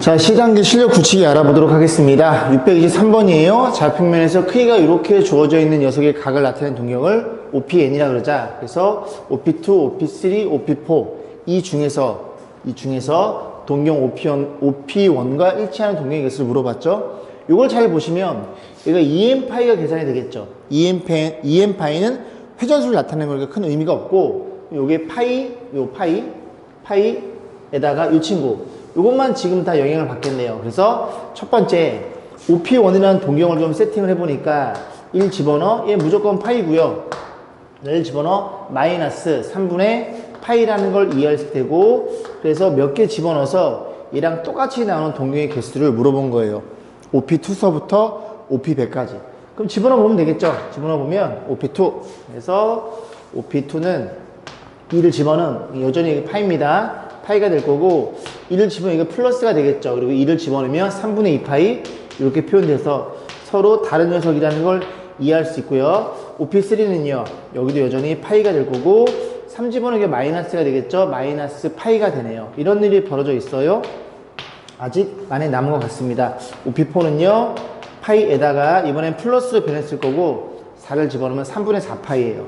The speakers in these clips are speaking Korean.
자, 시단계 실력 굳히기 알아보도록 하겠습니다. 623번이에요. 좌평면에서 크기가 이렇게 주어져 있는 녀석의 각을 나타내는 동경을 OPN이라 그러자. 그래서 OP2, OP3, OP4 이 중에서 동경 OP1과 일치하는 동경의 개수를 물어봤죠. 이걸 잘 보시면 얘가 EM파이가 계산이 되겠죠. EM파이는 회전수를 나타내는 거니까 큰 의미가 없고, 요게 파이에다가 이 친구 이것만 지금 다 영향을 받겠네요. 그래서 첫 번째 OP1이라는 동경을 좀 세팅을 해보니까 1 집어넣어. 얘 무조건 파이고요. 1 집어넣어 마이너스 3분의 파이라는 걸 이해할 테고, 그래서 몇 개 집어넣어서 얘랑 똑같이 나오는 동경의 개수를 물어본 거예요. OP2서부터 OP100까지. 그럼 집어넣어 보면 되겠죠. 집어넣어 보면 OP2. 그래서 OP2는 2를 집어넣으면 여전히 파이입니다. 파이가 될 거고, 1을 집어넣으면 이거 플러스가 되겠죠. 그리고 2를 집어넣으면 3분의 2파이 이렇게 표현돼서 서로 다른 녀석이라는 걸 이해할 수 있고요. OP3는요, 여기도 여전히 파이가 될 거고, 3 집어넣으면 마이너스가 되겠죠. 마이너스 파이가 되네요. 이런 일이 벌어져 있어요. 아직 많이 남은 것 같습니다. OP4는요, 파이에다가 이번엔 플러스로 변했을 거고, 4를 집어넣으면 3분의 4파이예요.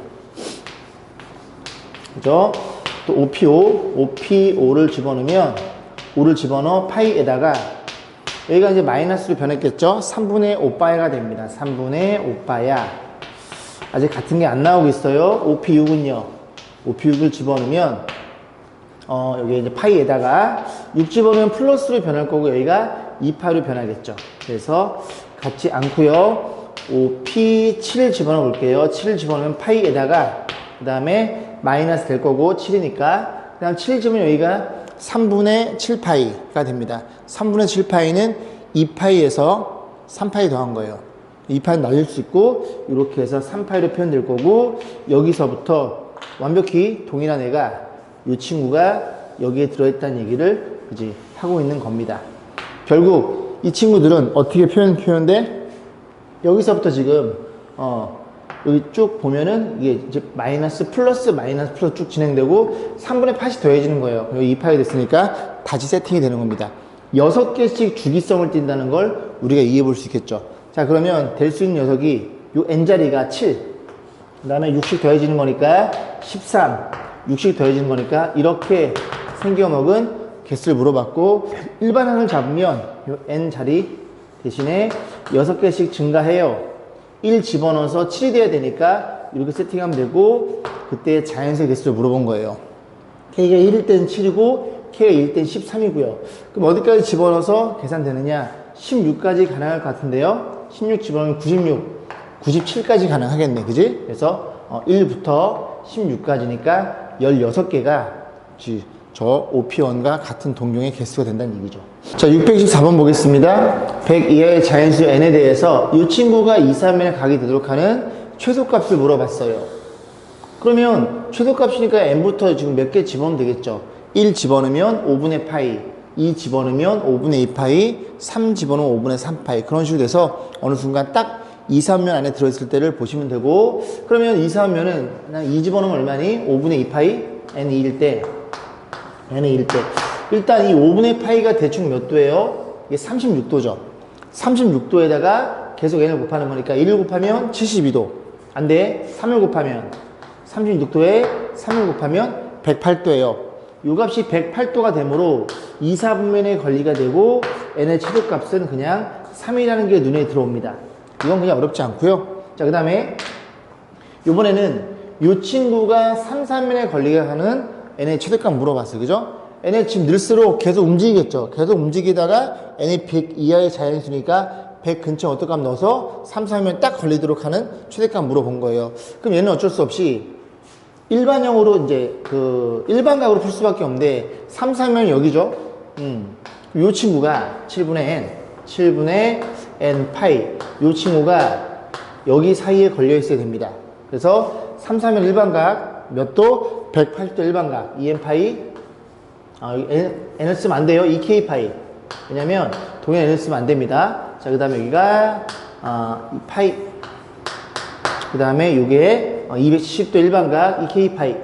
그죠? 또 OP5를 집어넣으면 5를 집어넣어 파이에다가 여기가 이제 마이너스로 변했겠죠? 3분의 5파이가 됩니다. 3분의 5파야. 아직 같은 게 안 나오고 있어요. OP6은요. OP6을 집어넣으면 여기 이제 파이에다가 6 집어넣으면 플러스로 변할 거고, 여기가 2파이로 변하겠죠. 그래서 같지 않고요. OP7을 집어넣어 볼게요. 7을 집어넣으면 파이에다가 그 다음에 마이너스 될 거고 7이니까, 그 다음 7 집으면 여기가 3분의 7파이가 됩니다. 3분의 7파이는 2파이에서 3파이 더한 거예요. 2파이는 날릴 수 있고 이렇게 해서 3파이로 표현될 거고, 여기서부터 완벽히 동일한 애가 이 친구가 여기에 들어있다는 얘기를 그지 하고 있는 겁니다. 결국 이 친구들은 어떻게 표현돼? 여기서부터 지금 여기 쭉 보면은 이게 이제 마이너스 플러스 쭉 진행되고 3분의 8이 더해지는 거예요. 그리고 2파이 됐으니까 다시 세팅이 되는 겁니다. 6개씩 주기성을 띈다는 걸 우리가 이해해 볼 수 있겠죠. 자, 그러면 될 수 있는 녀석이 요 n자리가 7, 그 다음에 6씩 더해지는 거니까 13, 6씩 더해지는 거니까 이렇게 생겨먹은 개수를 물어봤고, 일반항을 잡으면 요 n자리 대신에 6개씩 증가해요. 1 집어넣어서 7이 돼야 되니까 이렇게 세팅하면 되고, 그때 자연수의 개수를 물어본 거예요. K가 1일 때는 7이고 K가 1일 때는 13이고요. 그럼 어디까지 집어넣어서 계산되느냐? 16까지 가능할 것 같은데요. 16 집어넣으면 96, 97까지 가능하겠네. 그지? 그래서 1부터 16까지니까 16개가 저 OP1과 같은 동경의 개수가 된다는 얘기죠. 자, 624번 보겠습니다. 100 이하의 자연수 n에 대해서 이 친구가 이사면에 각이 되도록 하는 최소값을 물어봤어요. 그러면 최소값이니까 n부터 지금 몇 개 집어넣으면 되겠죠. 1 집어넣으면 5분의 파이, 2 집어넣으면 5분의 2파이, 3 집어넣으면 5분의 3파이. 그런 식으로 돼서 어느 순간 딱 이사면 안에 들어있을 때를 보시면 되고, 그러면 이사면은 그냥 2 집어넣으면 얼마니? 5분의 2파이, n이 1일 때, 일단 이 5분의 파이가 대충 몇 도예요? 이게 36도죠. 36도에다가 계속 n을 곱하는 거니까 1을 곱하면 72도. 안 돼. 3을 곱하면 36도에 3을 곱하면 108도예요. 이 값이 108도가 되므로 2, 4분면의 권리가 되고 n의 최소값은 그냥 3이라는 게 눈에 들어옵니다. 이건 그냥 어렵지 않고요. 자, 그 다음에 이번에는 이 친구가 3, 4면의 권리가 하는 n의 최대값 물어봤어요. 그죠? n이 지금 늘수록 계속 움직이겠죠. 계속 움직이다가 n이 100 이하의 자연수니까 100 근처에 어떤 값 넣어서 3, 4면 딱 걸리도록 하는 최대값 물어본 거예요. 그럼 얘는 어쩔 수 없이 일반형으로 이제 일반각으로 풀 수밖에 없는데 3, 4면 여기죠. 이 친구가 7분의 n 파이, 이 친구가 여기 사이에 걸려 있어야 됩니다. 그래서 3, 4면 일반각 몇 도? 108도 일반각 EM파이, n을 쓰면 안 돼요. EK파이. 왜냐면 동일 n을 쓰면 안 됩니다. 자, 그 다음에 여기가 파이, 그 다음에 이게 270도 일반각 EK파이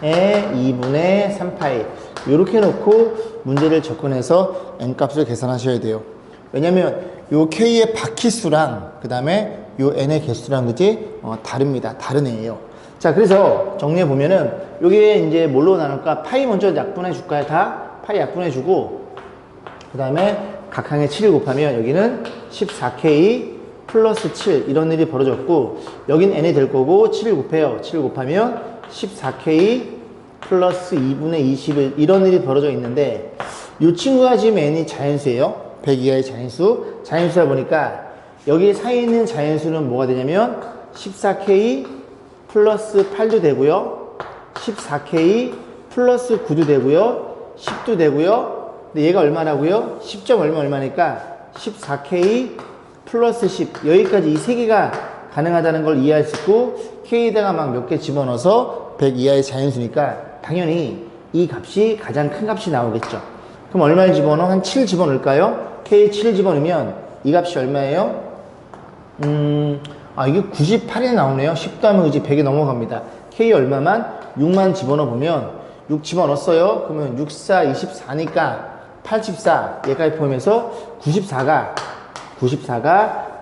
에 2분의 3파이 이렇게 놓고 문제를 접근해서 n값을 계산하셔야 돼요. 왜냐면 요 k의 바퀴수랑 그 다음에 요 n의 개수랑 그지 다릅니다. 다른 애예요. 자, 그래서 정리해 보면은 요게 이제 뭘로 나눌까? 파이 먼저 약분해 줄까요? 다 파이 약분해 주고 그 다음에 각항에 7을 곱하면 여기는 14k 플러스 7 이런 일이 벌어졌고 여긴 n이 될 거고 7을 곱해요. 7을 곱하면 14k 플러스 2분의 21 이런 일이 벌어져 있는데 이 친구가 지금 n이 자연수예요. 100 이하의 자연수. 자연수다 보니까 여기 사이에 있는 자연수는 뭐가 되냐면 14k 플러스 8도 되고요. 14k 플러스 9도 되고요. 10도 되고요. 근데 얘가 얼마라고요? 10점 얼마니까 14k 플러스 10 여기까지 이 세 개가 가능하다는 걸 이해할 수 있고 k에다가 막 몇 개 집어넣어서 100 이하의 자연수니까 당연히 이 값이 가장 큰 값이 나오겠죠. 그럼 얼마를 집어넣어? 한 7 집어넣을까요? k 7을 집어넣으면 이 값이 얼마예요? 이게 98이 나오네요. 10도 하면 그지 100이 넘어갑니다. k 얼마만? 6만 집어넣어 보면 6 집어넣었어요. 그러면 6, 4, 24니까 84 얘까지 포함해서 94가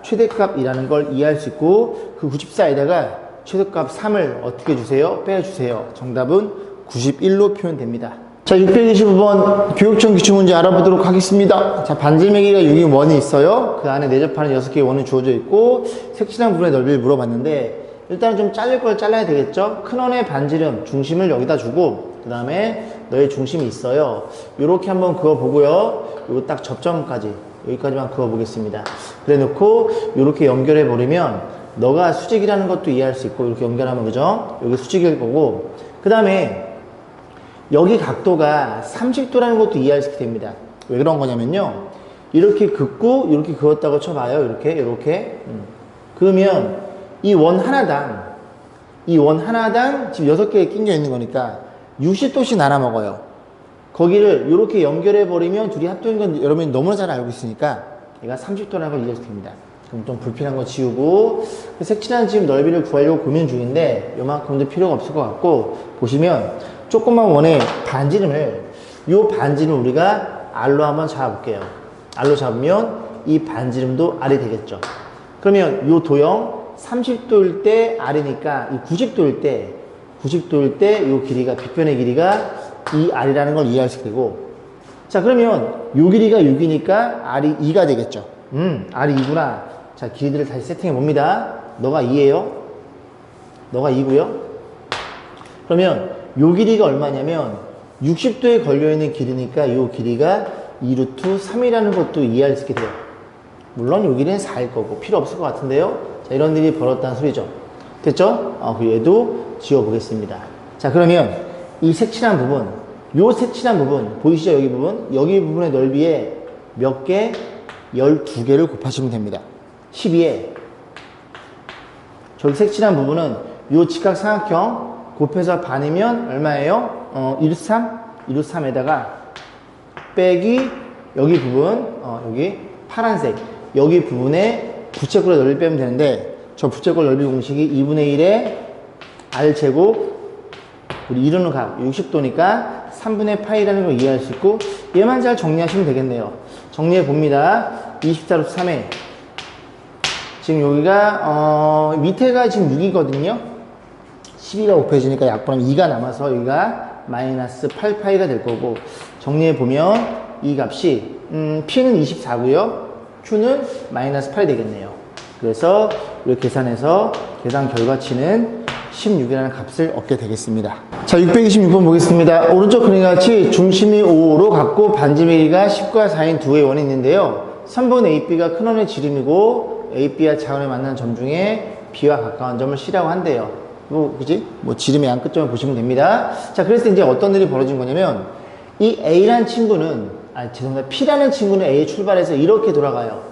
최대값이라는 걸 이해할 수 있고 그 94에다가 최대값 3을 어떻게 주세요? 빼주세요. 정답은 91로 표현됩니다. 자, 625번 교육청 기출문제 알아보도록 하겠습니다. 자, 반지름의기가 6인 원이 있어요. 그 안에 내접하는 6개의 원이 주어져 있고 색칠한 부분의 넓이를 물어봤는데 일단은 좀 잘릴 걸 잘라야 되겠죠? 큰 원의 반지름 중심을 여기다 주고 그 다음에 너의 중심이 있어요. 요렇게 한번 그어보고요. 요 딱 접점까지 여기까지만 그어보겠습니다. 그래 놓고 요렇게 연결해 버리면 너가 수직이라는 것도 이해할 수 있고 이렇게 연결하면 그죠? 여기 수직일 거고 그 다음에 여기 각도가 30도라는 것도 이해할 수 있게 됩니다. 왜 그런 거냐면요. 이렇게 긋고 이렇게 그었다고 쳐봐요. 이렇게. 그러면 이 원 하나당 지금 6개에 끼겨 있는 거니까 60도씩 나눠 먹어요. 거기를 이렇게 연결해 버리면 둘이 합동인 건 여러분이 너무나 잘 알고 있으니까 얘가 30도라는 걸 이해할 수 됩니다. 그럼 좀 불필요한 거 지우고 색칠한 지금 넓이를 구하려고 고민 중인데 요만큼도 필요가 없을 것 같고 보시면 조그만 원의 반지름을 요 반지름 우리가 R로 한번 잡아볼게요. R로 잡으면 이 반지름도 R이 되겠죠. 그러면 요 도형 30도일 때 R이니까 이 90도일 때 요 길이가 빗변의 길이가 이 R이라는 걸 이해할 수 있게 되고 자 그러면 요 길이가 6이니까 R이 2가 되겠죠. R이 2구나. 자 길이들을 다시 세팅해 봅니다. 너가 2예요. 너가 2고요. 그러면 요 길이가 얼마냐면 60도에 걸려있는 길이니까 요 길이가 2루트 3이라는 것도 이해할 수 있게 돼요. 물론 요 길이는 4일 거고 필요 없을 것 같은데요. 자 이런 일이 벌어졌다는 소리죠. 됐죠? 그 얘도 지워보겠습니다. 자 그러면 이 색칠한 부분 요 색칠한 부분 보이시죠? 여기 부분의 넓이에 몇 개? 12개를 곱하시면 됩니다. 12에 저기 색칠한 부분은 요 직각삼각형 곱해서 반이면 얼마예요? 1루트 3에다가 빼기 여기 부분 여기 파란색 여기 부분에 부채꼴의 넓이 빼면 되는데 저 부채꼴 넓이 공식이 2분의 1에 R제곱 우리 이루는 각 60도니까 3분의 파이라는 걸 이해할 수 있고 얘만 잘 정리하시면 되겠네요. 정리해 봅니다. 24루트 3에 지금 여기가 밑에가 지금 6이거든요. 12가 곱해지니까 약분하면 2가 남아서 여기가 마이너스 8파이가 될 거고 정리해 보면 이 값이 P는 24고요. Q는 마이너스 8이 되겠네요. 그래서 이렇게 계산해서 계산 결과치는 16이라는 값을 얻게 되겠습니다. 자, 626번 보겠습니다. 오른쪽 그림같이 중심이 5로 갖고 반지름의 길이가 10과 4인 두 개의 원이 있는데요. 3번 AB가 큰 원의 지름이고 AB와 작은 원이 만난 점 중에 B와 가까운 점을 C라고 한대요. 그지? 지름의 양 끝점을 보시면 됩니다. 자, 그래서 이제 어떤 일이 벌어진 거냐면 이 A라는 친구는 죄송합니다. P라는 친구는 A에 출발해서 이렇게 돌아가요.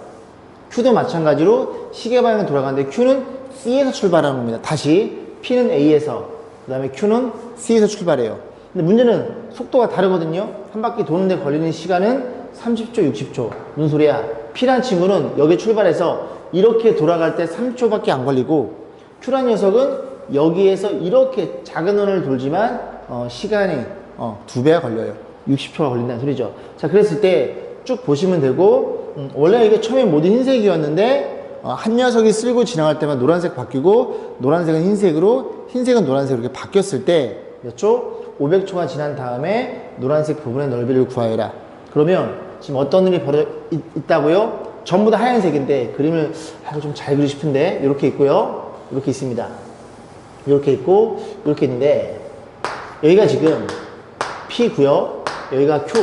Q도 마찬가지로 시계 방향으로 돌아가는데 Q는 C에서 출발하는 겁니다. 다시 P는 A에서 그 다음에 Q는 C에서 출발해요. 근데 문제는 속도가 다르거든요. 한 바퀴 도는데 걸리는 시간은 30초, 60초. 무슨 소리야? P란 친구는 여기 출발해서 이렇게 돌아갈 때 3초밖에 안 걸리고 Q란 녀석은 여기에서 이렇게 작은 원을 돌지만 시간이 2배가 걸려요. 60초가 걸린다는 소리죠. 자, 그랬을 때 쭉 보시면 되고, 원래 이게 처음에 모두 흰색이었는데, 한 녀석이 쓸고 지나갈 때만 노란색 바뀌고, 노란색은 흰색으로, 흰색은 노란색으로 이렇게 바뀌었을 때, 몇 초? 500초가 지난 다음에 노란색 부분의 넓이를 구하여라. 그러면 지금 어떤 일이 벌어져 있다고요? 전부 다 하얀색인데, 그림을 좀 잘 그리고 싶은데, 이렇게 있고요. 이렇게 있습니다. 이렇게 있고, 이렇게 있는데, 여기가 지금 P고요. 여기가 Q.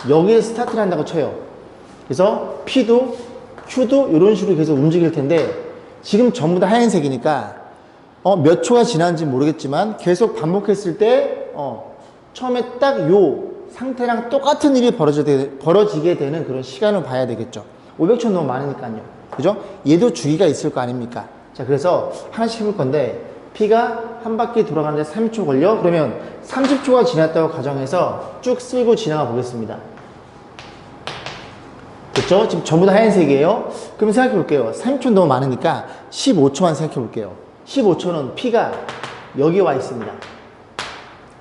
여기에 스타트를 한다고 쳐요. 그래서 P도 Q도 이런 식으로 계속 움직일 텐데 지금 전부 다 하얀색이니까 몇 초가 지났는지 모르겠지만 계속 반복했을 때 처음에 딱 요 상태랑 똑같은 일이 벌어지게 되는 그런 시간을 봐야 되겠죠. 500초 너무 많으니까요. 그죠? 얘도 주기가 있을 거 아닙니까? 자, 그래서 하나씩 해볼 건데 P가 한 바퀴 돌아가는데 30초 걸려? 그러면 30초가 지났다고 가정해서 쭉 쓸고 지나가 보겠습니다. 됐죠? 지금 전부 다 하얀색이에요. 그럼 생각해 볼게요. 30초 너무 많으니까 15초만 생각해 볼게요. 15초는 P가 여기 와 있습니다.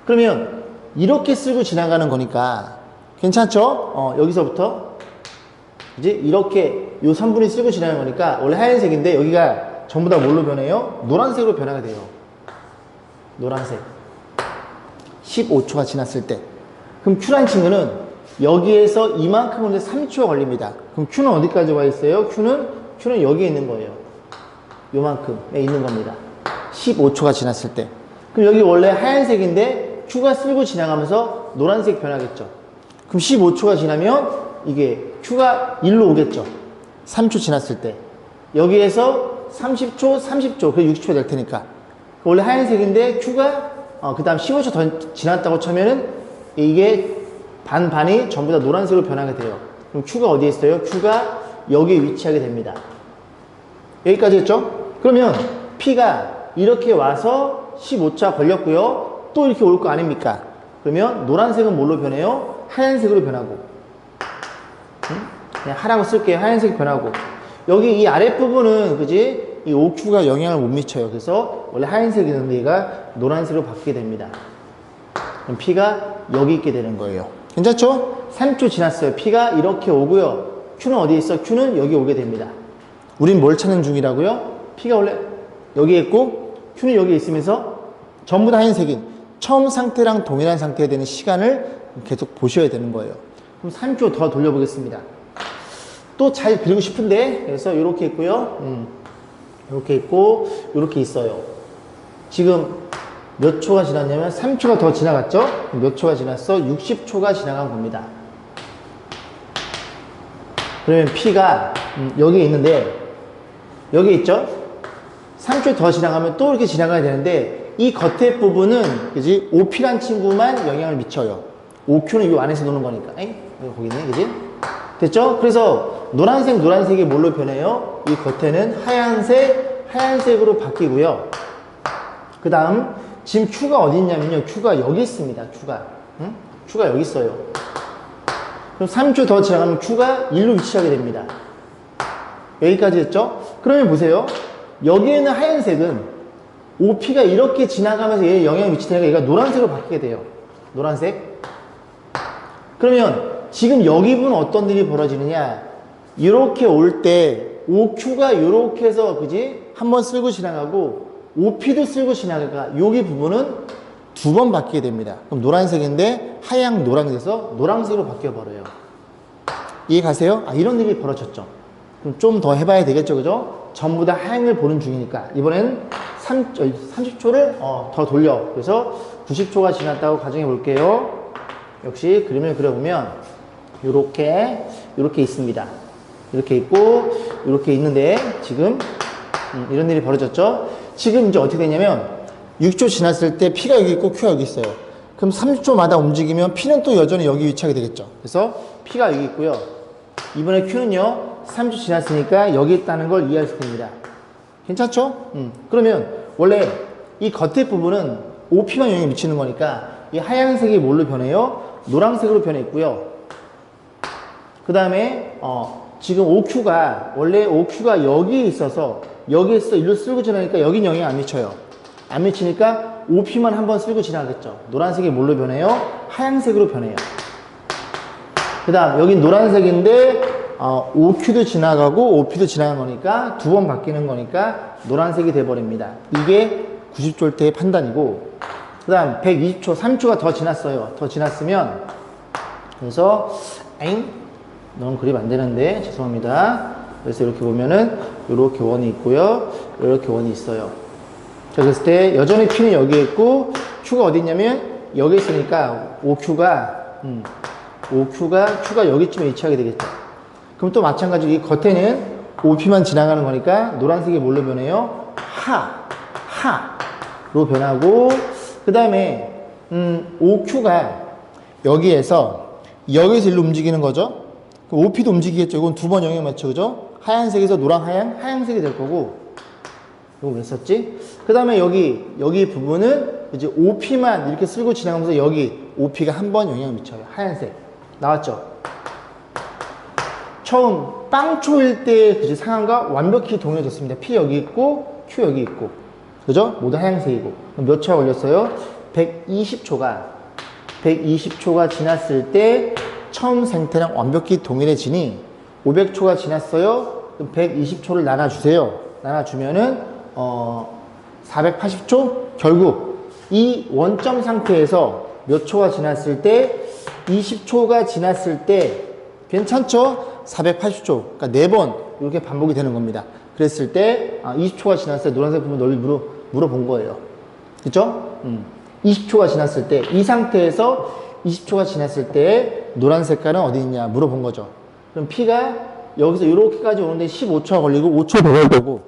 그러면 이렇게 쓸고 지나가는 거니까 괜찮죠? 여기서부터 이제 이렇게 요 3분이 쓸고 지나가는 거니까 원래 하얀색인데 여기가 전부 다 뭘로 변해요? 노란색으로 변화가 돼요. 노란색. 15초가 지났을 때. 그럼 Q란 친구는 여기에서 이만큼 오는데 3초가 걸립니다. 그럼 Q는 어디까지 와 있어요? Q는 여기에 있는 거예요. 요만큼에 있는 겁니다. 15초가 지났을 때. 그럼 여기 원래 하얀색인데 Q가 쓸고 지나가면서 노란색 변하겠죠. 그럼 15초가 지나면 이게 Q가 1로 오겠죠. 3초 지났을 때. 여기에서 30초, 30초, 그게 60초 될 테니까. 원래 하얀색인데 Q가 그 다음 15초 더 지났다고 쳐면은 이게 반이 전부 다 노란색으로 변하게 돼요. 그럼 Q가 어디에 있어요? Q가 여기에 위치하게 됩니다. 여기까지 했죠? 그러면 P가 이렇게 와서 15차 걸렸고요. 또 이렇게 올 거 아닙니까? 그러면 노란색은 뭘로 변해요? 하얀색으로 변하고. 그냥 하라고 쓸게요. 하얀색 변하고. 여기 이 아랫부분은, 그지? 이 OQ가 영향을 못 미쳐요. 그래서 원래 하얀색이었는데 얘가 노란색으로 바뀌게 됩니다. 그럼 P가 여기 있게 되는 거예요. 괜찮죠? 3초 지났어요. P가 이렇게 오고요. Q는 어디에 있어? Q는 여기 오게 됩니다. 우린 뭘 찾는 중이라고요? P가 원래 여기에 있고 Q는 여기에 있으면서 전부 다 하얀색인 처음 상태랑 동일한 상태가 되는 시간을 계속 보셔야 되는 거예요. 그럼 3초 더 돌려보겠습니다. 또 잘 그리고 싶은데, 그래서 이렇게 있고요. 이렇게 있고, 이렇게 있어요. 지금 몇 초가 지났냐면 3초가 더 지나갔죠? 몇 초가 지났어? 60초가 지나간 겁니다. 그러면 P가 여기에 있는데, 여기 있죠? 3초 더 지나가면 또 이렇게 지나가야 되는데, 이 겉에 부분은, 그지? OP란 친구만 영향을 미쳐요. OQ는 이 안에서 노는 거니까. 여기 거기 있네, 그지? 됐죠? 그래서 노란색이 뭘로 변해요? 이 겉에는 하얀색으로 바뀌고요. 그 다음, 지금 Q가 어디 있냐면요. Q가 여기 있습니다. Q가 여기 있어요. 그럼 3초 더 지나가면 Q가 1로 위치하게 됩니다. 여기까지 했죠? 그러면 보세요. 여기에는 하얀색은 OP가 이렇게 지나가면서 얘 영향을 미치니까 얘가 노란색으로 바뀌게 돼요. 노란색. 그러면 지금 여기 부분 어떤 일이 벌어지느냐? 이렇게 올 때 OQ가 이렇게 해서, 그지? 한번 쓸고 지나가고 OP도 쓸고 지나가니까 여기 부분은 두 번 바뀌게 됩니다. 그럼 노란색인데 하양 노랑이 돼서 노란색으로 바뀌어 버려요. 이해 가세요? 이런 일이 벌어졌죠. 그럼 좀 더 해봐야 되겠죠, 그죠? 전부 다 하양을 보는 중이니까 이번엔 30초를 더 돌려. 그래서 90초가 지났다고 가정해 볼게요. 역시 그림을 그려보면 요렇게 있습니다. 이렇게 있고 이렇게 있는데 지금 이런 일이 벌어졌죠. 지금 이제 어떻게 되냐면 6초 지났을 때 P가 여기 있고 Q가 여기 있어요. 그럼 30초마다 움직이면 P는 또 여전히 여기 위치하게 되겠죠. 그래서 P가 여기 있고요. 이번에 Q는요 3초 지났으니까 여기 있다는 걸 이해할 수 있습니다. 괜찮죠? 그러면 원래 이 겉에 부분은 OP만 영향을 미치는 거니까 이 하얀색이 뭘로 변해요? 노란색으로 변해 있고요. 그 다음에 지금 OQ가 원래 OQ가 여기에 있어서 여기에서 일로 쓸고 지나니까 여긴 영향 안 미쳐요. 안 미치니까 OP만 한번 쓸고 지나가겠죠. 노란색이 뭘로 변해요? 하얀색으로 변해요. 그 다음 여기 노란색인데 OQ도 지나가고 OP도 지나간 거니까 두 번 바뀌는 거니까 노란색이 돼버립니다. 이게 90초일 때의 판단이고, 그 다음 120초, 3초가 더 지났어요. 더 지났으면, 그래서 너무 그림 안 되는데 죄송합니다. 그래서 이렇게 보면은 이렇게 원이 있고요, 이렇게 원이 있어요. 자, 그랬을 때 여전히 P는 여기에 있고 Q가 어디 있냐면 여기 있으니까 Q가 여기쯤에 위치하게 되겠죠. 그럼 또 마찬가지로 이 겉에는 OP만 지나가는 거니까 노란색이 뭘로 변해요? 하로 변하고, 그 다음에 OQ가 여기에서 일로 움직이는 거죠. OP도 움직이겠죠. 이건 두 번 영향 맞죠, 그죠? 하얀색에서 노랑 하얀색이 될 거고, 이거 왜 썼지? 그 다음에 여기 부분은 이제 OP만 이렇게 쓸고 지나가면서 여기 OP가 한 번 영향을 미쳐요. 하얀색 나왔죠? 처음 빵초일 때 그 상황과 완벽히 동일해졌습니다. P 여기 있고 Q 여기 있고, 그죠? 모두 하얀색이고. 몇 초가 걸렸어요? 120초가 지났을 때 처음 상태랑 완벽히 동일해지니 500초가 지났어요. 그럼 120초를 나눠주세요. 나눠주면은 480초? 결국 이 원점 상태에서 몇 초가 지났을 때, 20초가 지났을 때 괜찮죠? 480초. 그러니까 4번 이렇게 반복이 되는 겁니다. 그랬을 때 20초가 지났을 때 노란색 부분 널리 물어본 거예요. 그쵸? 20초가 지났을 때, 이 상태에서 20초가 지났을 때 노란 색깔은 어디 있냐 물어본 거죠. 그럼 P가 여기서 이렇게까지 오는데 15초가 걸리고 5초 더 갈 거고,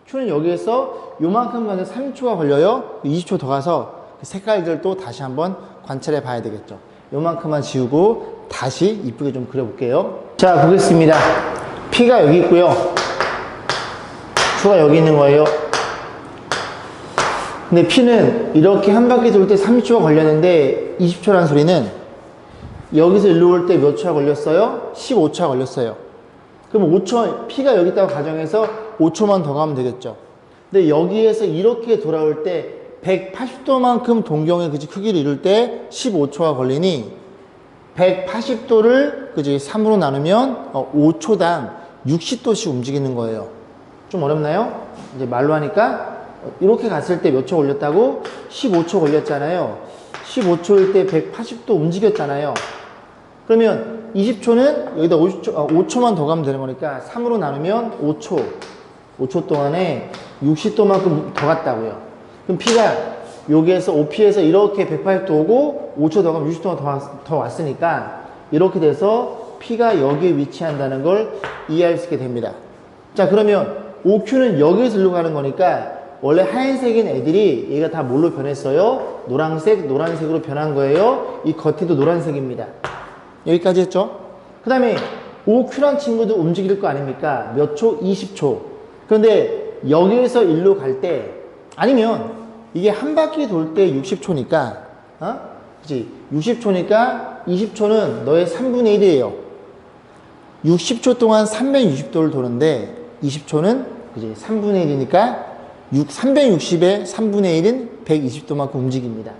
Q는 여기에서 요만큼 가서 3초가 걸려요. 20초 더 가서 그 색깔들도 다시 한번 관찰해 봐야 되겠죠. 요만큼만 지우고 다시 이쁘게 좀 그려볼게요. 자, 보겠습니다. P가 여기 있고요, Q가 여기 있는 거예요. 근데 P는 이렇게 한 바퀴 돌 때 30초가 걸렸는데 20초라는 소리는 여기서 일로 올 때 몇 초가 걸렸어요? 15초가 걸렸어요. 그럼 5초, P가 여기 있다고 가정해서 5초만 더 가면 되겠죠. 근데 여기에서 이렇게 돌아올 때 180도만큼 동경의 크기를 이룰 때 15초가 걸리니 180도를 3으로 나누면 5초당 60도씩 움직이는 거예요. 좀 어렵나요? 이제 말로 하니까 이렇게 갔을 때 몇 초 걸렸다고? 15초 걸렸잖아요. 15초일 때 180도 움직였잖아요. 그러면 20초는 여기다 5초만 더 가면 되는 거니까 3으로 나누면 5초 동안에 60도만큼 더 갔다고요. 그럼 P가 여기에서 OP에서 이렇게 180도 오고 5초 더 가면 60도가 더 왔으니까 이렇게 돼서 P가 여기에 위치한다는 걸 이해할 수 있게 됩니다. 자, 그러면 OQ는 여기에서 일로 가는 거니까 원래 하얀색인 애들이 얘가 다 뭘로 변했어요? 노란색으로 변한 거예요. 이 겉에도 노란색입니다. 여기까지 했죠? 그 다음에 OQ란 친구도 움직일 거 아닙니까? 몇 초? 20초. 그런데 여기에서 일로 갈 때, 아니면 이게 한 바퀴 돌 때 60초니까, 그치? 60초니까 20초는 너의 3분의 1이에요. 60초 동안 360도를 도는데 20초는 그치? 3분의 1이니까 360의 3분의 1은 120도만큼 움직입니다.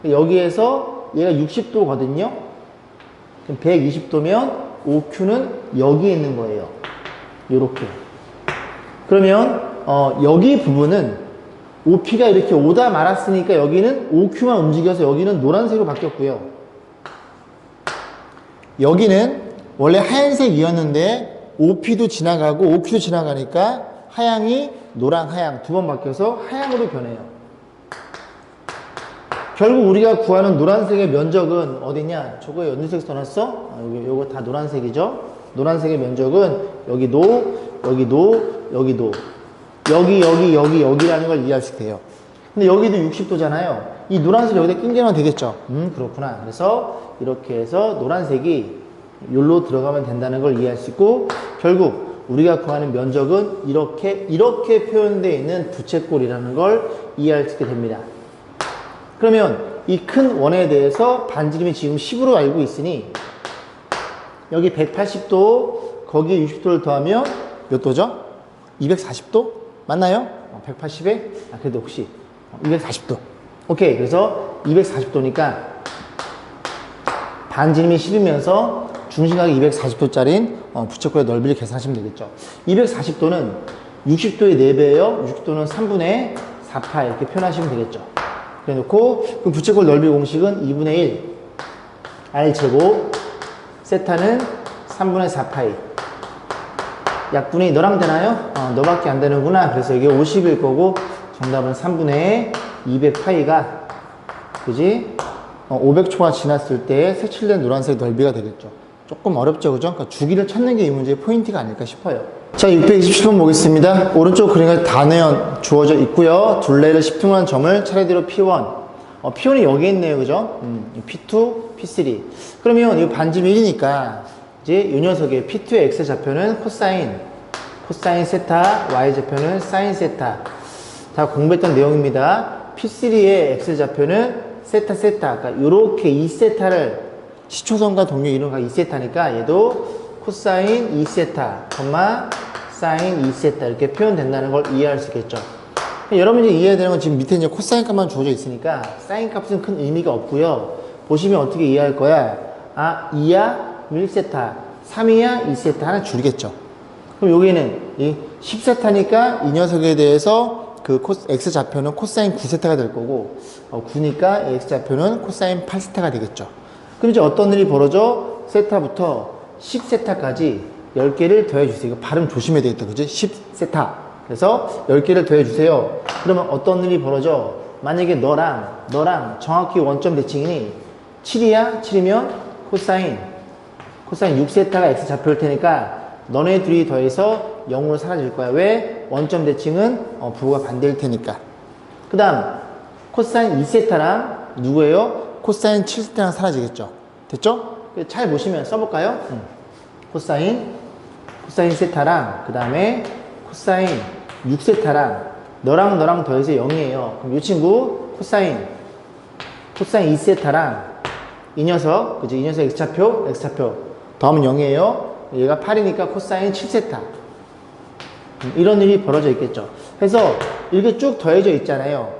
여기에서 얘가 60도거든요. 그럼 120도면 OQ는 여기에 있는 거예요. 요렇게. 그러면 여기 부분은 OP가 이렇게 오다 말았으니까 여기는 OQ만 움직여서 여기는 노란색으로 바뀌었고요. 여기는 원래 하얀색이었는데 OP도 지나가고 OQ도 지나가니까 하양이 노랑, 하양 두 번 바뀌어서 하양으로 변해요. 결국 우리가 구하는 노란색의 면적은 어디냐? 저거 연두색 써놨어? 요거 다 노란색이죠? 노란색의 면적은 여기도, 여기라는 걸 이해할 수 있대요. 근데 여기도 60도잖아요. 이 노란색 여기다 낑기면 되겠죠? 그렇구나. 그래서 이렇게 해서 노란색이 여기로 들어가면 된다는 걸 이해할 수 있고, 결국 우리가 구하는 면적은 이렇게 표현되어 있는 부채꼴이라는 걸 이해할 수 있게 됩니다. 그러면 이 큰 원에 대해서 반지름이 지금 10으로 알고 있으니 여기 180도, 거기에 60도를 더하면 몇 도죠? 240도? 맞나요? 180에? 그래도 혹시 240도. 오케이. 그래서 240도니까 반지름이 10이면서 중심각이 240도짜리 부채꼴의 넓이를 계산하시면 되겠죠. 240도는 60도의 4배예요. 60도는 3분의 4파 이렇게 표현하시면 되겠죠. 그래 놓고 그럼 부채꼴 넓이 공식은 2분의 1 R제곱 세타는 3분의 4파이. 약분이 너랑 되나요? 너밖에 안 되는구나. 그래서 이게 50일 거고 정답은 3분의 200파이가 그지? 500초가 지났을 때 색칠된 노란색 넓이가 되겠죠. 조금 어렵죠, 그죠? 그러니까 주기를 찾는 게 이 문제의 포인트가 아닐까 싶어요. 자, 627번 보겠습니다. 오른쪽 그림을 단연 주어져 있고요. 둘레를 10등한 점을 차례대로 P1. P1이 여기 있네요, 그죠? P2, P3. 그러면 이 반지름 1이니까 이제 이 녀석의 P2의 X 좌표는 코사인 세타, Y 좌표는 사인 세타. 다 공부했던 내용입니다. P3의 X 좌표는 세타. 그러니까 이렇게 2세타를 시초선과 동료 이름과 2세타니까 얘도 코사인 2세타, 사인 2세타 이렇게 표현된다는 걸 이해할 수 있겠죠. 여러분이 이해해야 되는 건 지금 밑에 이제 코사인 값만 주어져 있으니까 사인 값은 큰 의미가 없고요. 보시면 어떻게 이해할 거야? 2야 1세타, 3이야 2세타 하나 줄이겠죠. 그럼 여기는 이 10세타니까 이 녀석에 대해서 그 X 좌표는 코사인 9세타가 될 거고 9니까 X 좌표는 코사인 8세타가 되겠죠. 그럼 이제 어떤 일이 벌어져? 세타부터 10세타까지 10개를 더해주세요. 이거 발음 조심해야 되겠다. 그지? 10세타. 그래서 10개를 더해주세요. 그러면 어떤 일이 벌어져? 만약에 너랑 정확히 원점 대칭이니 7이야? 7이면 코사인 6세타가 X 좌표일 테니까 너네 둘이 더해서 0으로 사라질 거야. 왜? 원점 대칭은 부호가 반대일 테니까. 그 다음 코사인 2세타랑 누구예요? 코사인 7세타랑 사라지겠죠. 됐죠? 잘 보시면 써볼까요? 코사인 세타랑 그 다음에 코사인 6세타랑 너랑 더해서 0이에요. 그럼 이 친구 코사인 2세타랑 이 녀석, 그지? 이 녀석 X좌표 더하면 0이에요. 얘가 8이니까 코사인 7세타. 이런 일이 벌어져 있겠죠. 그래서 이렇게 쭉 더해져 있잖아요.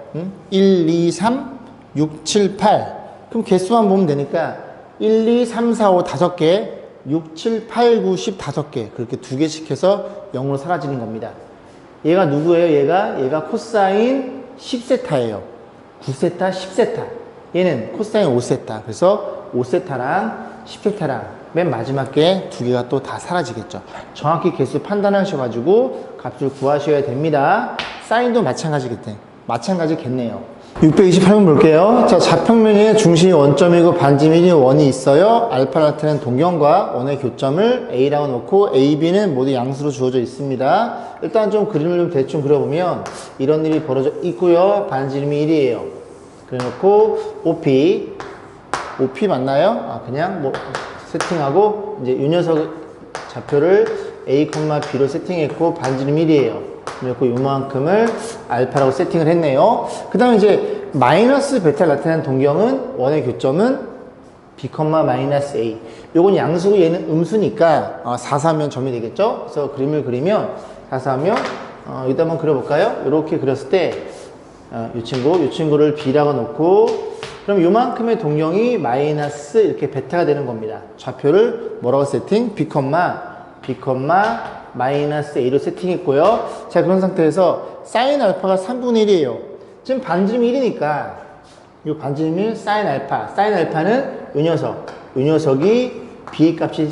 1, 2, 3, 6, 7, 8. 그럼 개수만 보면 되니까 1, 2, 3, 4, 5 5개, 6, 7, 8, 9, 10 5개. 그렇게 2개씩 해서 0으로 사라지는 겁니다. 얘가 누구예요? 얘가 코사인 10세타예요. 9세타, 10세타. 얘는 코사인 5세타. 그래서 5세타랑 10세타랑 맨 마지막 게 2개가 또 다 사라지겠죠. 정확히 개수 판단하셔가지고 값을 구하셔야 됩니다. 사인도 마찬가지겠네요. 628번 볼게요. 자, 좌평면에 중심이 원점이고 반지름이 원이 있어요. 알파를 나타내는 동경과 원의 교점을 A라고 놓고 A, B는 모두 양수로 주어져 있습니다. 일단 좀 그림을 좀 대충 그려보면 이런 일이 벌어져 있고요. 반지름이 1이에요. 그래놓고 OP 맞나요? 그냥 뭐 세팅하고 이제 이 녀석 좌표를 A, B로 세팅했고 반지름 1이에요. 그리고 요만큼을 알파라고 세팅을 했네요. 그 다음에 이제 마이너스 베타를 나타내는 동경은 원의 교점은 B, 마이너스 A. 요건 양수고 얘는 음수니까 4사면 점이 되겠죠? 그래서 그림을 그리면 4사면 여기다 한번 그려볼까요? 이렇게 그렸을 때 이 친구를 B라고 놓고 그럼 요만큼의 동경이 마이너스 이렇게 베타가 되는 겁니다. 좌표를 뭐라고 세팅? B, 마이너스 A로 세팅했고요. 자, 그런 상태에서 사인 알파가 3분의 1이에요. 지금 반지름이 1이니까 이 반지름 1 사인 알파는 이 녀석이 B 값이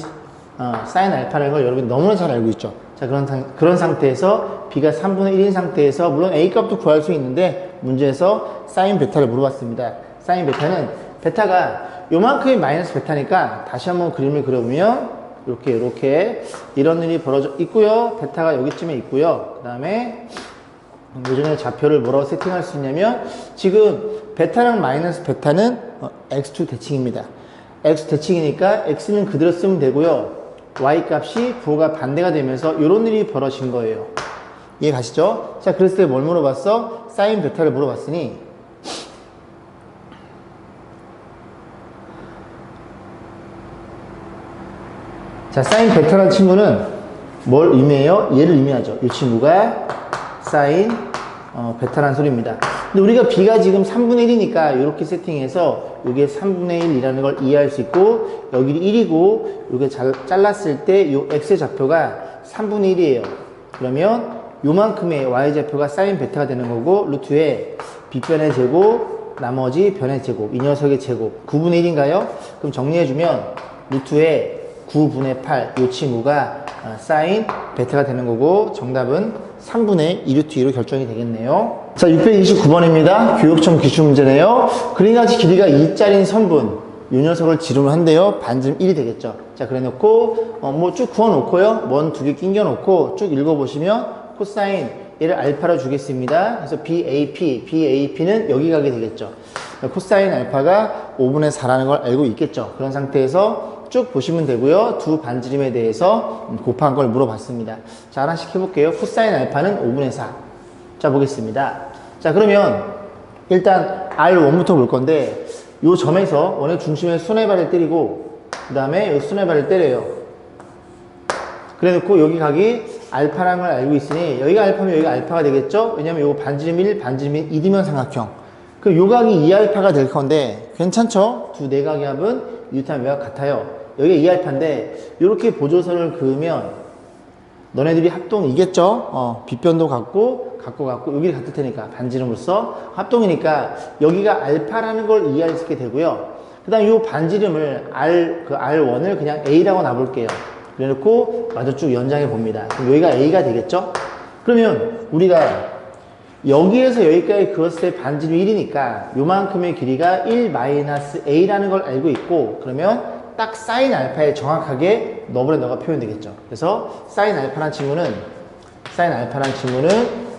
사인 알파라는 걸 여러분 너무나 잘 알고 있죠. 자, 그런 상태에서 B가 3분의 1인 상태에서 물론 A 값도 구할 수 있는데 문제에서 사인 베타를 물어봤습니다. 사인 베타는 베타가 요만큼의 마이너스 베타니까 다시 한번 그림을 그려보면 이렇게 이런 일이 벌어져 있고요. 베타가 여기쯤에 있고요. 그 다음에 요즘에 좌표를 뭐라고 세팅할 수 있냐면 지금 베타랑 마이너스 베타는 x2 대칭입니다. x 대칭이니까 x는 그대로 쓰면 되고요. y 값이 부호가 반대가 되면서 이런 일이 벌어진 거예요. 이해 가시죠? 자, 그랬을 때 뭘 물어봤어? 사인 베타를 물어봤으니 자, 사인 베타라는 친구는 뭘 의미해요? 얘를 의미하죠. 이 친구가 사인 베타라는 소리입니다. 근데 우리가 b가 지금 3분의 1이니까 이렇게 세팅해서 이게 3분의 1이라는 걸 이해할 수 있고 여기 1이고 이렇게 잘랐을 때 이 x의 좌표가 3분의 1이에요. 그러면 요만큼의 y좌표가 사인 베타가 되는 거고 루트에 b변의 제곱 나머지 변의 제곱 이 녀석의 제곱 9분의 1인가요? 그럼 정리해주면 루트에 9분의 8 이 친구가 사인 베타가 되는 거고 정답은 3분의 2루트 2로 결정이 되겠네요. 자 629번입니다. 교육청 기출문제네요. 그림같이 길이가 2짜리인 선분 이 녀석을 지름을 한대요. 반지름 1이 되겠죠. 자 그래 놓고 뭐 쭉 그어 놓고요. 원 두 개 끼겨 놓고 쭉 읽어 보시면 코사인 얘를 알파로 주겠습니다. 그래서 BAP는 여기 가게 되겠죠. 코사인 알파가 5분의 4라는 걸 알고 있겠죠. 그런 상태에서 쭉 보시면 되고요. 두 반지름에 대해서 곱한 걸 물어봤습니다. 자 하나씩 해볼게요. 코사인 알파는 5분의 4. 자 보겠습니다. 자 그러면 일단 R1부터 볼 건데 요 점에서 원의 중심에 손해발을 때리고 그 다음에 요 손해발을 때려요. 그래 놓고 여기 각이 알파라는 걸 알고 있으니 여기가 알파면 여기가 알파가 되겠죠? 왜냐면 요거 반지름 1, 반지름 2디면 삼각형. 그럼 요 각이 2알파가 될 건데 괜찮죠? 두 내각의 합은 유탄 외곽 같아요. 여기가 2알파인데 요렇게 보조선을 그으면 너네들이 합동이겠죠? 빗변도 같고 여기 같을 테니까 반지름으로서 합동이니까 여기가 알파라는 걸 이해할 수 있게 되고요. 그 다음 요 반지름을 R1을 그냥 A라고 놔볼게요. 그래 놓고 마저 쭉 연장해 봅니다. 그럼 여기가 A가 되겠죠? 그러면 우리가 여기에서 여기까지 그었을 때 반지름이 1이니까 요만큼의 길이가 1-A라는 걸 알고 있고 그러면 딱 사인 알파에 정확하게 너분의 너가 표현되겠죠. 그래서 사인 알파라는 친구는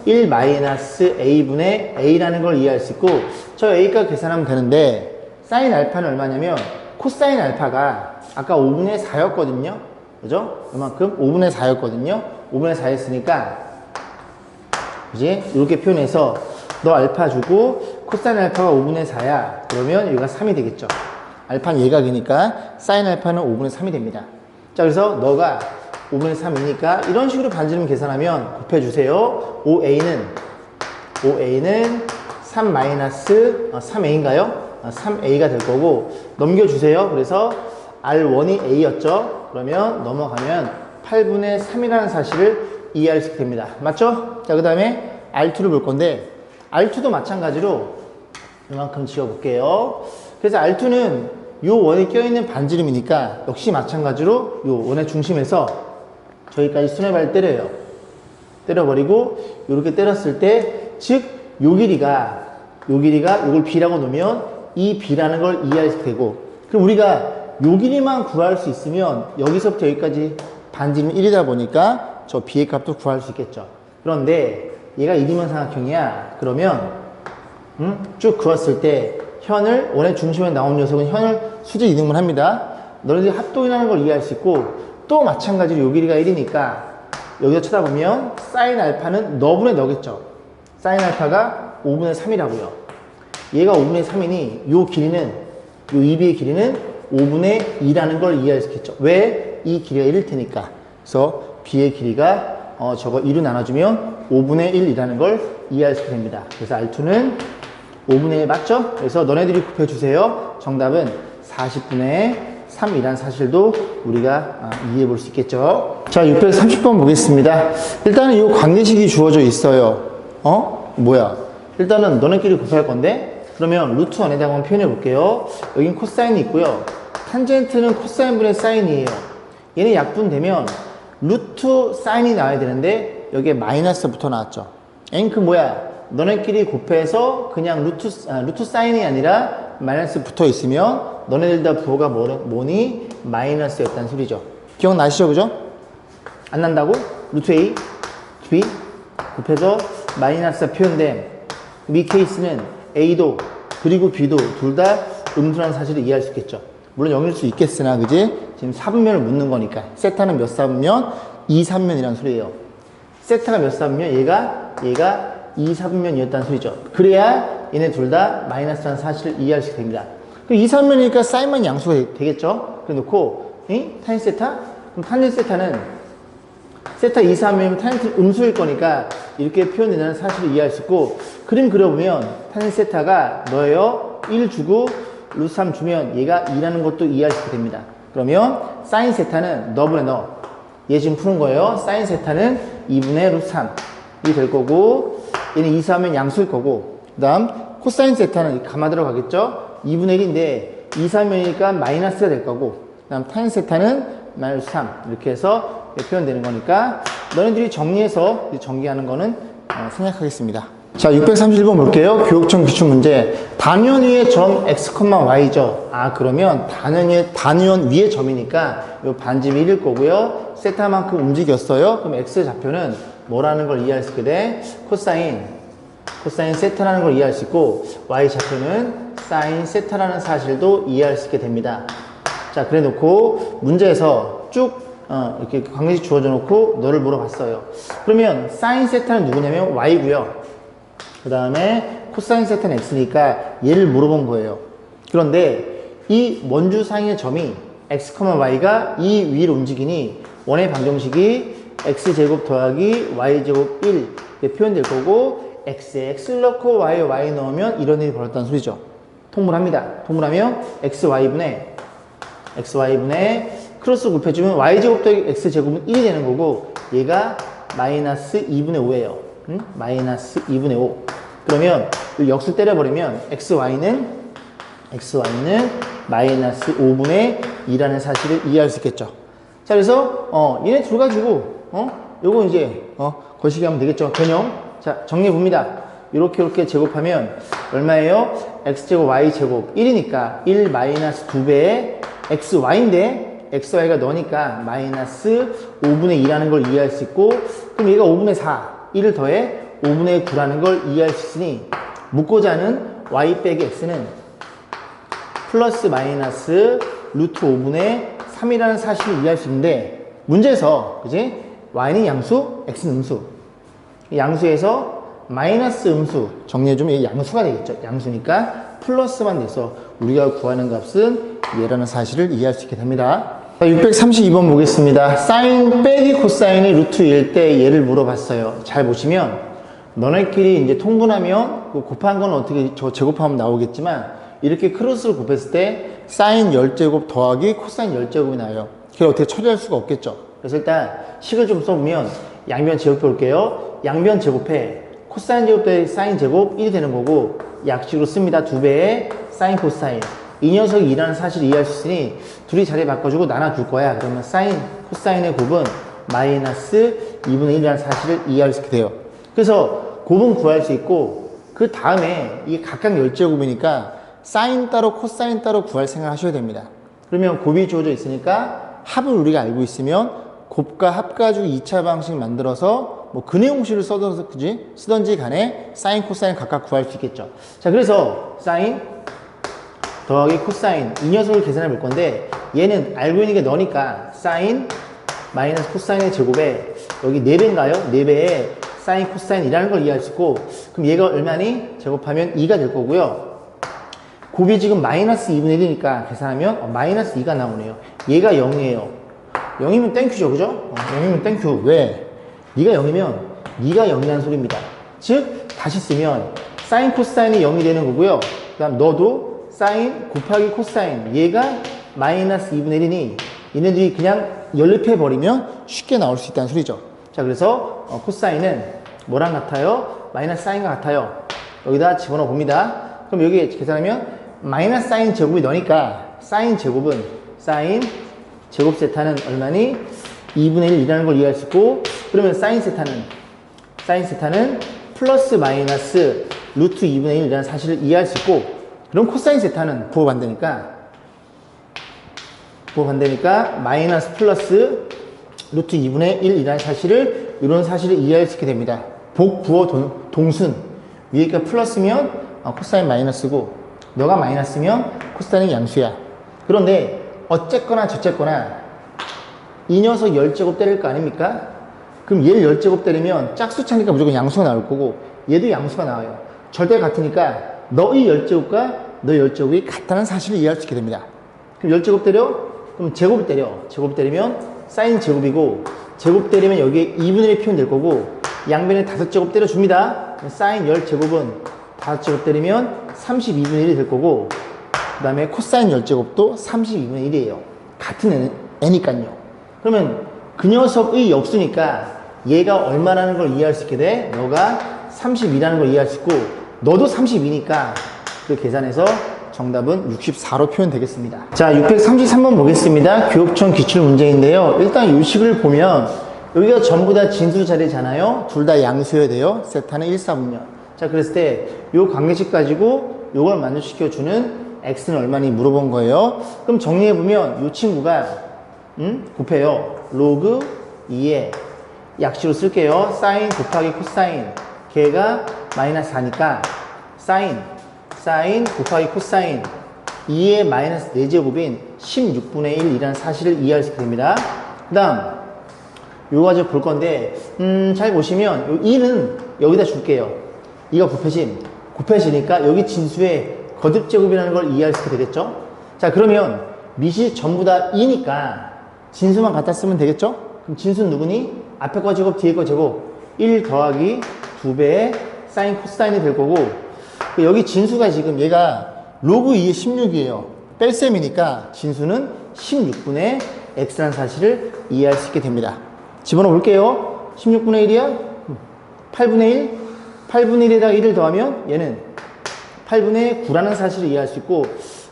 1-A분의 A라는 걸 이해할 수 있고 저 A값 계산하면 되는데 사인 알파는 얼마냐면 코사인 알파가 아까 5분의 4였거든요. 그죠? 이만큼 5분의 4였거든요. 5분의 4였으니까 이제 이렇게 표현해서 너 알파 주고 코사인 알파가 5분의 4야. 그러면 여기가 3이 되겠죠. 알파는 예각이니까 사인 알파는 5분의 3이 됩니다. 자 그래서 너가 5분의 3이니까 이런 식으로 반지름 계산하면 곱해주세요. 5A는 3-3A인가요? 3A가 될 거고 넘겨주세요. 그래서 R1이 A였죠. 그러면 넘어가면 8분의 3이라는 사실을 이해할 수 있게 됩니다. 맞죠? 자 그 다음에 R2를 볼 건데 R2도 마찬가지로 이만큼 지어볼게요. 그래서 R2는 요 원에 껴있는 반지름이니까 역시 마찬가지로 요 원의 중심에서 저기까지 손해발을 때려요. 때려버리고 요렇게 때렸을 때 즉 요 길이가 요걸 B라고 놓으면 이 B라는 걸 이해할 수 있게 되고 그럼 우리가 요 길이만 구할 수 있으면 여기서부터 여기까지 반지름 1이다 보니까 저 B의 값도 구할 수 있겠죠. 그런데 얘가 1이면 삼각형이야. 그러면 쭉 그었을 때 현을 원의 중심에 나온 녀석은 현을 수직 이등분 합니다. 너네들이 합동이라는 걸 이해할 수 있고 또 마찬가지로 요 길이가 1이니까 여기서 쳐다보면 사인 알파는 너분의 너겠죠. 사인 알파가 5분의 3이라고요. 얘가 5분의 3이니 요 길이는 요 2B의 길이는 5분의 2라는 걸 이해할 수 있겠죠. 왜? 이 길이가 1일 테니까. 그래서 B의 길이가 저거 2로 나눠주면 5분의 1이라는 걸 이해할 수 있게 됩니다. 그래서 R2는 5분의 1 맞죠? 그래서 너네들이 곱해주세요. 정답은 40분의 3이라는 사실도 우리가 이해해 볼 수 있겠죠. 자, 630번 보겠습니다. 일단은 이 관계식이 주어져 있어요. 뭐야? 일단은 너네끼리 곱할 건데 그러면 루트 안에다가 한번 표현해 볼게요. 여긴 코사인이 있고요. 탄젠트는 코사인분의 사인이에요. 얘는 약분되면 루트 사인이 나와야 되는데 여기에 마이너스 붙어 나왔죠. 앵크 뭐야? 너네끼리 곱해서 그냥 루트 사인이 아니라 마이너스 붙어 있으면 너네들 다 부호가 뭐니? 마이너스였다는 소리죠. 기억나시죠? 그죠? 안 난다고? 루트 A, B 곱해서 마이너스가 표현된 이 케이스는 A도 그리고 B도 둘 다 음수라는 사실을 이해할 수 있겠죠. 물론 0일 수 있겠으나 그지? 지금 4분면을 묻는 거니까 세타는 몇 4분면? 2, 3면이라는 소리예요. 세타가 몇 4분면? 얘가 2, 4분면이었다는 소리죠. 그래야 얘네 둘 다 마이너스라는 사실을 이해할 수 있게 됩니다. 그럼 2, 3면이니까 사인만 양수가 되겠죠? 그래 놓고 탄 세타? 그럼 탄 세타는 세타 2, 3면이면 탄젠트 음수일 거니까 이렇게 표현된다는 사실을 이해할 수 있고 그림 그려보면 탄 세타가 너예요 1 주고 루트 3 주면 얘가 2라는 것도 이해할 수 있게 됩니다. 그러면 사인 세타는 너분의 너. 얘 지금 푸는 거예요. 사인 세타는 2분의 루트 3이 될 거고, 얘는 2, 4하면 양수일 거고, 그 다음 코사인 세타는 가마 들어가겠죠? 2분의 1인데 2, 4면이니까 마이너스가 될 거고, 그 다음 탄 세타는 마이너스 3 이렇게 해서 표현되는 거니까 너네들이 정리해서 전개하는 거는 생략하겠습니다. 자, 631번 볼게요. 교육청 기출문제. 단위원 위의 점 x, y죠. 아, 그러면 단위원 위의 점이니까 이 반지름이 1일 거고요. 세타만큼 움직였어요. 그럼 x 좌표는 뭐라는 걸 이해할 수 있게 돼? 코사인 세타라는 걸 이해할 수 있고, y 좌표는 사인 세타라는 사실도 이해할 수 있게 됩니다. 자, 그래 놓고 문제에서 쭉 이렇게 관계식 주어져 놓고 너를 물어봤어요. 그러면 사인 세타는 누구냐면 y고요. 그 다음에 코사인 세타는 x니까 얘를 물어본 거예요. 그런데 이 원주 사이의 점이 x, y가 이 위로 움직이니 원의 방정식이 x제곱 더하기 y제곱 1 이렇게 표현될 거고, x에 x를 넣고 y에 y 넣으면 이런 일이 벌어졌다는 소리죠. 통분합니다. 통분하면 xy분의 크로스 곱해주면 y제곱 더하기 x제곱은 1이 되는 거고, 얘가 마이너스 2분의 5예요. 마이너스 2분의 5. 그러면 역수 때려버리면 xy는 마이너스 5분의 2라는 사실을 이해할 수 있겠죠. 자, 그래서 얘네 둘 가지고 요거 이제 거시기 하면 되겠죠. 개념. 자, 정리해 봅니다. 이렇게 제곱하면 얼마예요? x제곱 y제곱 1이니까 1 마이너스 2배의 xy인데 xy가 너니까 마이너스 5분의 2라는 걸 이해할 수 있고, 그럼 얘가 5분의 4 1을 더해 5분의 9라는 걸 이해할 수 있으니 묻고자 하는 y 빼기 x는 플러스 마이너스 루트 5분의 3이라는 사실을 이해할 수 있는데, 문제에서 그지? y는 양수, x는 음수. 양수에서 마이너스 음수 정리해주면 이게 양수가 되겠죠. 양수니까 플러스만 돼서 우리가 구하는 값은 얘라는 사실을 이해할 수 있게 됩니다. 632번 보겠습니다. 사인 빼기 코사인이 루트 1일 때 얘를 물어봤어요. 잘 보시면 너네끼리 이제 통분하면 곱한 건 어떻게 제곱하면 나오겠지만, 이렇게 크로스를 곱했을 때 사인 10제곱 더하기 코사인 10제곱이 나와요. 그걸 어떻게 처리할 수가 없겠죠. 그래서 일단 식을 좀 써보면 양변 제곱해 볼게요. 양변 제곱해 코사인 제곱 더하기 사인 제곱 1이 되는 거고, 약식으로 씁니다. 2배의 사인 코사인. 이 녀석이 2라는 사실을 이해할 수 있으니 둘이 자리 바꿔주고 나눠줄 거야. 그러면 사인, 코사인의 곱은 마이너스 2분의 1이라는 사실을 이해할 수 있게 돼요. 그래서 곱은 구할 수 있고, 그 다음에 이게 각각 10제곱이니까 사인 따로 코사인 따로 구할 생각을 하셔야 됩니다. 그러면 곱이 주어져 있으니까 합을 우리가 알고 있으면 곱과 합 가지고 2차 방식 만들어서 뭐 근의 공식을 쓰던지 간에 사인, 코사인 각각 구할 수 있겠죠. 자, 그래서 사인 더하기 코사인 이 녀석을 계산해 볼 건데, 얘는 알고 있는 게 너니까 사인 마이너스 코사인의 제곱에 여기 4배인가요? 4배에 사인 코사인이라는 걸 이해할 수 있고, 그럼 얘가 얼마니? 제곱하면 2가 될 거고요. 곱이 지금 마이너스 2분의 1이니까 계산하면 마이너스 2가 나오네요. 얘가 0이에요. 0이면 땡큐죠, 그죠? 0이면 땡큐. 왜? 네가 0이면 네가 0이라는 소리입니다. 즉 다시 쓰면 사인 코사인이 0이 되는 거고요. 그 다음 너도 사인 곱하기 코사인, 얘가 마이너스 2분의 1이니 얘네들이 그냥 연립해버리면 쉽게 나올 수 있다는 소리죠. 자, 그래서 코사인은 뭐랑 같아요? 마이너스 사인과 같아요. 여기다 집어넣어 봅니다. 그럼 여기 계산하면 마이너스 사인 제곱이 너니까 사인 제곱은 사인 제곱 세타는 얼마니? 2분의 1이라는 걸 이해할 수 있고, 그러면 사인 세타는 플러스 마이너스 루트 2분의 1이라는 사실을 이해할 수 있고, 그럼 코사인 세타는 부호 반대니까 마이너스 플러스 루트 2분의 1이라는 사실을, 이런 사실을 이해할 수 있게 됩니다. 복, 부호, 동순. 위에가 플러스면 코사인 마이너스고, 너가 마이너스면 코사인이 양수야. 그런데 어쨌거나 저쨌거나 이 녀석 10제곱 때릴 거 아닙니까? 그럼 얘를 10제곱 때리면 짝수차니까 무조건 양수가 나올 거고, 얘도 양수가 나와요. 절대 같으니까 너의 10제곱과 너의 10제곱이 같다는 사실을 이해할 수 있게 됩니다. 그럼 10제곱 때려? 그럼 제곱 때려. 제곱 때리면 사인 제곱이고, 제곱 때리면 여기에 2분의 1이 표현될 거고, 양변에 5제곱 때려줍니다. 사인 10제곱은 5제곱 때리면 32분의 1이 될 거고, 그 다음에 코사인 10제곱도 32분의 1이에요. 같은 애니까요. 그러면 그 녀석의 역수니까 얘가 얼마라는 걸 이해할 수 있게 돼? 너가 32라는 걸 이해할 수 있고, 너도 32니까 그 계산해서 정답은 64로 표현되겠습니다. 자, 633번 보겠습니다. 교육청 기출 문제인데요. 일단 이 식을 보면 여기가 전부 다 진수 자리잖아요. 둘 다 양수여야 돼요. 세타는 1, 4분면. 자, 그랬을 때 이 관계식 가지고 이걸 만족시켜주는 x는 얼마니 물어본 거예요. 그럼 정리해보면 이 친구가 곱해요. 로그 2에 약식으로 쓸게요. 사인 곱하기 코사인. 걔가 마이너스 4니까 사인 곱하기 코사인 2의 마이너스 4제곱인 16분의 1이라는 사실을 이해할 수 있게 됩니다. 그 다음 요거 가지고 볼 건데 잘 보시면 요 1은 여기다 줄게요. 이가 곱해지니까 여기 진수의 거듭제곱이라는 걸 이해할 수 있게 되겠죠. 자, 그러면 밑이 전부 다 2니까 진수만 갖다 쓰면 되겠죠. 그럼 진수는 누구니? 앞에 거 제곱 뒤에 거 제곱 1 더하기 2배의 사인 코사인이 될 거고, 여기 진수가 지금 얘가 로그 2의 16이에요. 뺄셈이니까 진수는 16분의 x라는 사실을 이해할 수 있게 됩니다. 집어넣어 볼게요. 16분의 1이야? 8분의 1? 8분의 1에다가 1을 더하면 얘는 8분의 9라는 사실을 이해할 수 있고,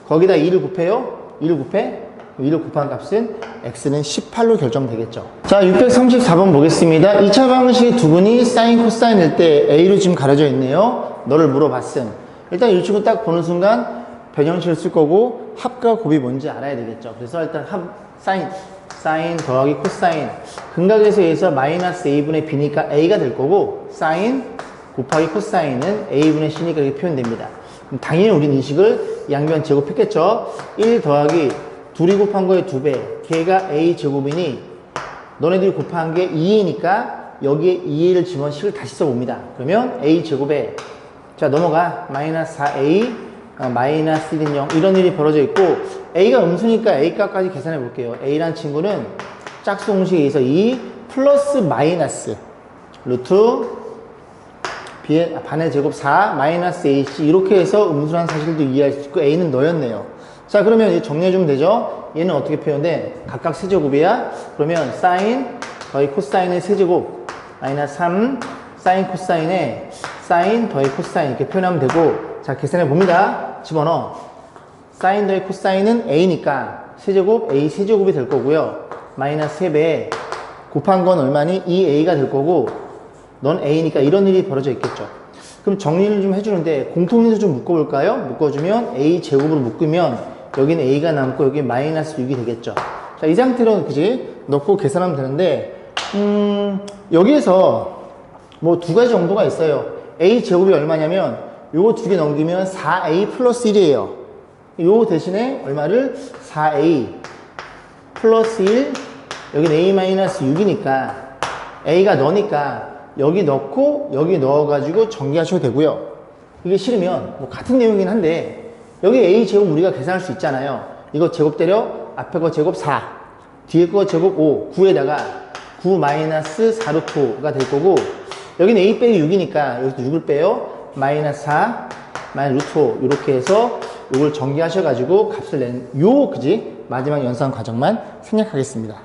거기다 2를 곱해요. 2를 곱해? 2를 곱한 값은 x는 18로 결정되겠죠. 자, 634번 보겠습니다. 2차 방식의 두 분이 사인 코사인일 때 a로 지금 가려져 있네요. 너를 물어봤음. 일단 이 친구 딱 보는 순간 변형식을 쓸 거고 합과 곱이 뭔지 알아야 되겠죠. 그래서 일단 사인 더하기 코사인, 근각에서 의해서 마이너스 a분의 b니까 a가 될 거고, 사인 곱하기 코사인은 a분의 c니까 이렇게 표현됩니다. 그럼 당연히 우린 이 식을 양변 제곱했겠죠. 1 더하기 둘이 곱한 거에 2배, 걔가 a 제곱이니 너네들이 곱한 게 2a니까 여기에 2a를 집어넣은 식을 다시 써봅니다. 그러면 a 제곱에, 자, 넘어가. 마이너스 4a 마이너스 1은 0 이런 일이 벌어져 있고, a가 음수니까 a 값까지 계산해 볼게요. a란 친구는 짝수 공식에 의해서 2 플러스 마이너스 루트 b의 반의 제곱 4 마이너스 ac 이렇게 해서 음수라는 사실도 이해할 수 있고, a는 너였네요. 자, 그러면 이제 정리해주면 되죠. 얘는 어떻게 표현돼? 각각 세제곱이야. 그러면 사인 더하기 코사인의 세제곱 마이너스 3 사인 코사인의 사인 더하기 코사인 이렇게 표현하면 되고, 자, 계산해 봅니다. 집어넣어. 사인 더하기 코사인은 a니까 세제곱 a 세제곱이 될 거고요. 마이너스 3배 곱한 건 얼마니? 2a가 될 거고, 넌 a니까 이런 일이 벌어져 있겠죠. 그럼 정리를 좀 해주는데 공통인수 좀 묶어볼까요? 묶어주면 a 제곱으로 묶으면 여기는 a가 남고 여기 마이너스 6이 되겠죠. 자, 이 상태로 그지 넣고 계산하면 되는데, 여기에서 뭐 두 가지 정도가 있어요. a 제곱이 얼마냐면 요거 두 개 넘기면 4a 플러스 1이에요. 요거 대신에 얼마를? 4a 플러스 1, 여기는 a 마이너스 6이니까 a가 너니까 여기 넣고 여기 넣어가지고 정리하셔도 되고요. 이게 싫으면 뭐 같은 내용이긴 한데, 여기 a 제곱 우리가 계산할 수 있잖아요. 이거 제곱 때려 앞에 거 제곱 4 뒤에 거 제곱 5 9에다가 9 마이너스 4 루트가 될 거고, 여기는 a 빼기 6이니까 여기서 6을 빼요. 마이너스 4 마이너스 루트 5 이렇게 해서 이걸 정리하셔가지고 값을 낸 요 그지 마지막 연산 과정만 생략하겠습니다.